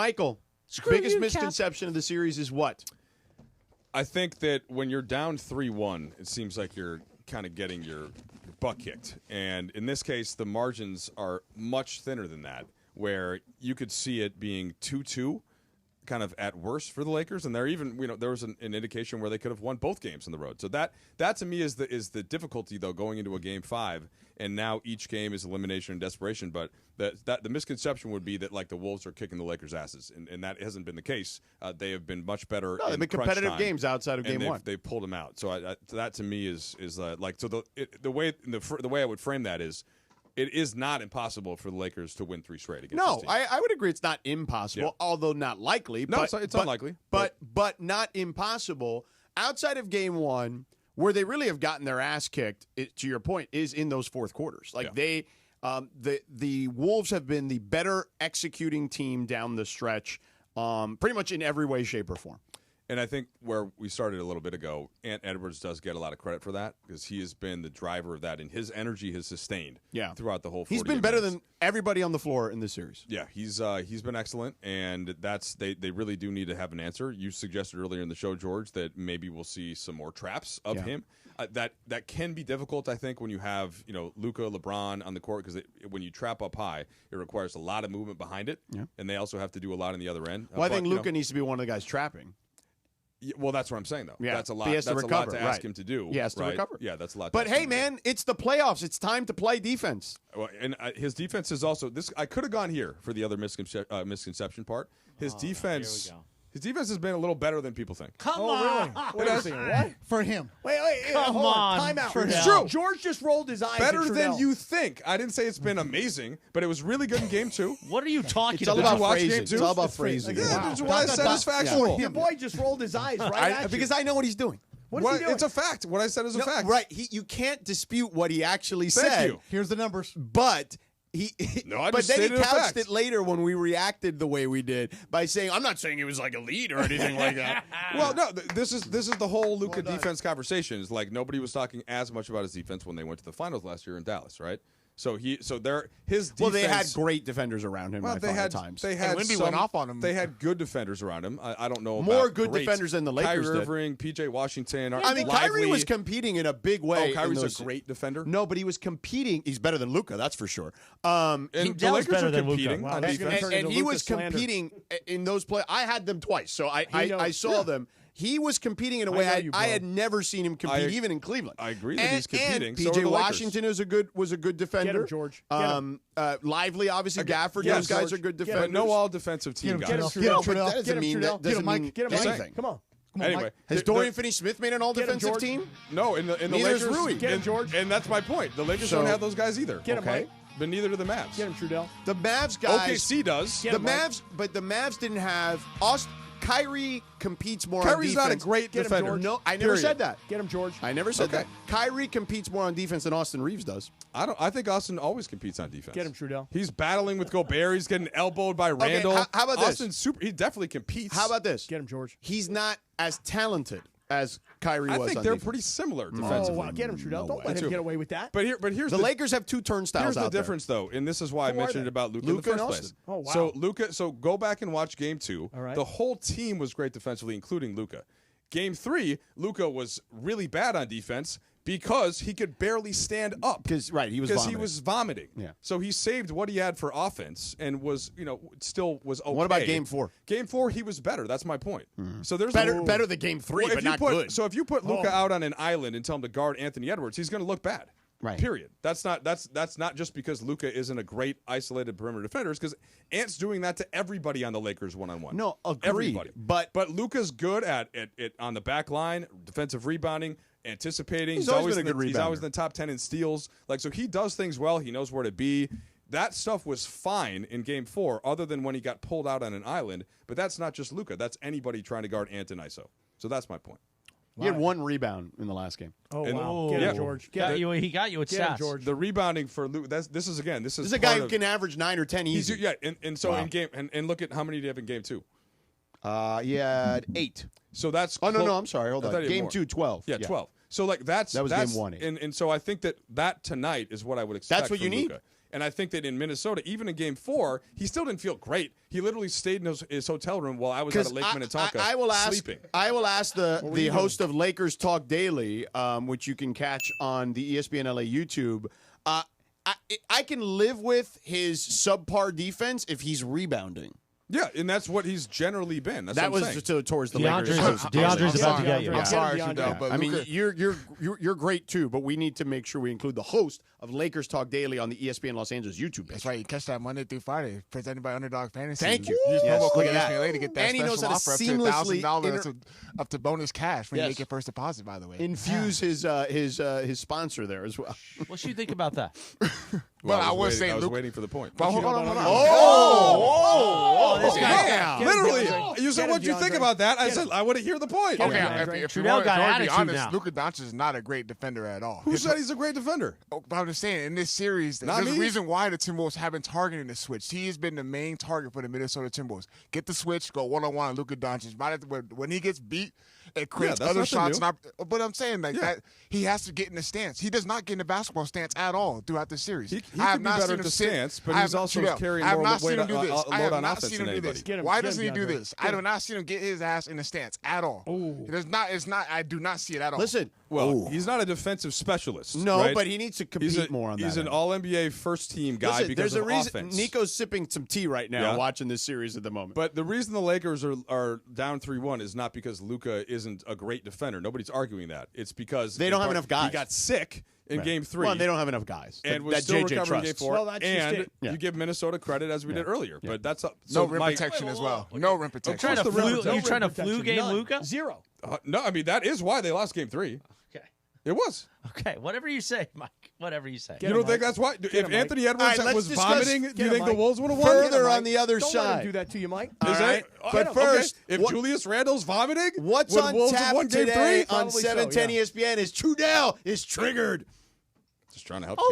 Michael, biggest misconception of the series is what? I think that when you're down 3-1, it seems like you're kind of getting your butt kicked. And in this case, the margins are much thinner than that, where you could see it being 2-2. Kind of at worst for the Lakers, and there was an indication where they could have won both games on the road. So that to me is the difficulty though going into a game 5, and now each game is elimination and desperation. But the misconception would be that like the Wolves are kicking the Lakers' asses, and that hasn't been the case. They have been much better. No, they've been competitive games outside of game 1. They pulled them out. So that to me is the way I would frame that is. It is not impossible for the Lakers to win 3 straight against this team. I would agree it's not impossible, although not likely. No, it's unlikely. But not impossible. Outside of game 1, where they really have gotten their ass kicked, to your point, is in those fourth quarters. Like the Wolves have been the better executing team down the stretch, pretty much in every way, shape, or form. And I think where we started a little bit ago, Ant Edwards does get a lot of credit for that because he has been the driver of that, and his energy has sustained throughout the whole 40 He's been better than everybody on the floor in this series. Yeah, he's been excellent, and they really do need to have an answer. You suggested earlier in the show, George, that maybe we'll see some more traps of him. That can be difficult, I think, when you have Luka, LeBron on the court because when you trap up high, it requires a lot of movement behind it, and they also have to do a lot on the other end. Well, I think Luka needs to be one of the guys trapping. Yeah, well, that's what I'm saying, though. Yeah. That's a lot. He has to that's recover, a lot to ask him to do. He has to recover. Yeah, that's a lot. But hey, man, it's the playoffs. It's time to play defense. Well, and his defense is also this. I could have gone here for the other misconception part. His defense. Here we go. His defense has been a little better than people think. Come on. Wait a second. What? For him. Wait, Come hold on. Time out. Trudell. It's true. George just rolled his eyes. Better at than Trudell. you think. I didn't say it's been amazing, but it was really good in game 2. What are you talking It's all about? about watch phrasing. game 2? It's all about phrasing. Yeah, Wow. that's what I said is factual. Your boy just rolled his eyes right at you. Because I know what he's doing. What is he doing? It's a fact. What I said is a fact. Right. You can't dispute what he actually Thank said. you. Here's the numbers. But No, I but just then he stated a couched fact. it later when we reacted the way we did by saying, "I'm not saying it was like a lead or anything like that." Well, no, this is the whole Luka defense conversation. Is like nobody was talking as much about his defense when they went to the finals last year in Dallas, right? So his defense. Well, they had great defenders around him. Well, they had times. They had Wemby some, went off on him. They had good defenders around him. I don't know More about good great. defenders than the Lakers Kyrie did. Irving, PJ Washington. I mean, Kyrie was competing in a big way. Oh, Kyrie's in those, a great defender. No, but he was competing. He's better than Luka, that's for sure. And the That was Lakers better are than Luka. competing Wow, on that's gonna defense. turn And into he Luka was slander. competing in those play. I had them twice, so I saw them. He was competing in a I way know you, bro. I had never seen him compete, even in Cleveland. I agree that he's competing. And So are PJ the Lakers. Washington was a good defender. Get him, George. Get him. Lively, obviously. Gafford. yes, Those guys George. are good Get him. defenders. But no all defensive team Get him, guys. Trudell. Get him, but Trudell. that doesn't Get him, mean Trudell. that Get him, doesn't Mike. mean Get him, Mike. anything. Come on. Anyway, Has Dorian Finney-Smith made an all Get him, defensive George. team? No, in the Neither is Lakers, Rui. Get him, George. and that's my point. The Lakers So- don't have those guys either. Get him, Okay. Mike. But neither do the Mavs. Get him, Trudell. The Mavs guys. OKC does. Get The him, Mike. Mavs, but the Mavs didn't have Kyrie competes more Kyrie's on not a defense. great Get him, defender. George. No, I never Period. said that. Get him, George. I never said Okay. that. Kyrie competes more on defense than Austin Reeves does. I think Austin always competes on defense. Get him, Trudell. He's battling with Gobert. He's getting elbowed by Okay, Randall. how about this? Austin's super. He definitely competes. How about this? Get him, George. He's not as talented as Kyrie I was think on they're defense. pretty similar Oh, defensively. wow. Get him, Trudell. Don't let Me him too. get away with that. But here's The Lakers have two turnstiles Here's the out there. difference, though, and this is why I Who are mentioned they? about Luka in the Luka and first Austin. place. Oh, wow. So Luka, go back and watch Game 2. All right. The whole team was great defensively, including Luka. Game 3, Luka was really bad on defense because he could barely stand up. Because he was vomiting. vomiting. Yeah. So he saved what he had for offense and was, still was okay. What about Game 4? Game 4, he was better. That's my point. So there's Better than Game 3, Well, but not good. So if you put Luka out on an island and tell him to guard Anthony Edwards, he's going to look bad. Right. Period. That's not just because Luka isn't a great isolated perimeter defender. It's because Ant's doing that to everybody on the Lakers one-on-one. No, agreed. Everybody. But Luka's good at on the back line, defensive rebounding, anticipating. He's always been a good He's always rebounder. in the top 10 in steals. So he does things well. He knows where to be. That stuff was fine in Game 4, other than when he got pulled out on an island. But that's not just Luka. That's anybody trying to guard Ant and ISO. So that's my point. he had one rebound in the last game. Oh, And- wow. Get Yeah. him, George. He Get him. got you with Get him, stats. George. The rebounding for Luka. This is This is a part guy who of- can average 9 or 10 He's, easy. yeah, and so Wow. in game and look at how many do you have in Game 2. He had 8. So that's Oh, no, I'm sorry. Hold I thought on. he had Game more. 2, 12. Yeah, 12. So That was that's game 1. And so I think that tonight is what I would expect. That's what from you need? Luka. And I think that in Minnesota, even in Game 4, he still didn't feel great. He literally stayed in his hotel room while I was at Lake Minnetonka sleeping. I will ask the host of Lakers Talk Daily, which you can catch on the ESPN LA YouTube. I can live with his subpar defense if he's rebounding. Yeah, and that's what he's generally been. That's what I'm saying. Towards the Lakers. DeAndre's about to get you. I'm sorry, Trudell, but I mean, you're great too, but we need to make sure we include the host of Lakers Talk Daily on the ESPN Los Angeles YouTube page. That's right. You catch that Monday through Friday, presented by Underdog Fantasy. Thank you. You just Yes, promo code look at that. ESPN to get that And he knows special how to offer up to seamlessly $1,000 up to bonus cash when Yes. you make your first deposit. By the way, Infuse his sponsor there as well. What do you think about that? Well, I was saying, I was Luke- waiting for the point. But hold on. This guy. Literally, DeAndre. you said Get what him, you think DeAndre. about that. I said I want to hear the point. Okay, DeAndre. if you Trudell want got to be attitude honest, now. Luka Dončić is not a great defender at all. Who said he's a great defender? But I'm just saying, in this series, Not there's me. a reason why the Timberwolves have been targeting the switch. He has been the main target for the Minnesota Timberwolves. Get the switch, go one-on-one on Luka Dončić. When he gets beat, it creates that's other nothing shots. But I'm saying that he has to get in the stance. He does not get in the basketball stance at all throughout the series. He I have could be not better seen at him the sit- stance, but I he's have- also Trudell, carrying I have more not weight seen him do this. I load have on not offense seen than him do anybody. this. Get him, Why get him, doesn't he do DeAndre. this? I do not see him get his ass in the stance at all. There's not. It's not. I do not see it at all. Listen, Well, he's not a defensive specialist. no, right? but he needs to compete more on that. He's an end. All-NBA first-team guy Listen, because there's a of reason. offense. Nico's sipping some tea right now, Yeah. watching this series at the moment. But the reason the Lakers are down 3-1 is not because Luka isn't a great defender. Nobody's arguing that. It's because They don't have enough guys. He got sick in Game 3. Well, they don't have enough guys. and was that still JJ recovering in Game trusts. 4. Well, that's just and it. Yeah. you give Minnesota credit as we did earlier. But that's up. no So rim Mike, protection as well. No rim protection. Trying to the rim flu, you trying to protection. flu game None. Luka? Zero. no, I mean that is why they lost Game 3. Okay. It was. Okay. Whatever you say, Mike. Whatever you say. Get You him, don't think Mike. that's why? him, If Mike. Anthony All Edwards right, let's was discuss- vomiting, do Get you him, think the Mike. Wolves would have won? Further on the other Don't let him side. do that to you, Mike. All Is right. that- But okay. first, if what- Julius Randle's vomiting, what's would on Wolves have tap won Game today 3? on Probably so, 710 yeah. ESPN is Trudell is triggered. Just trying to help you.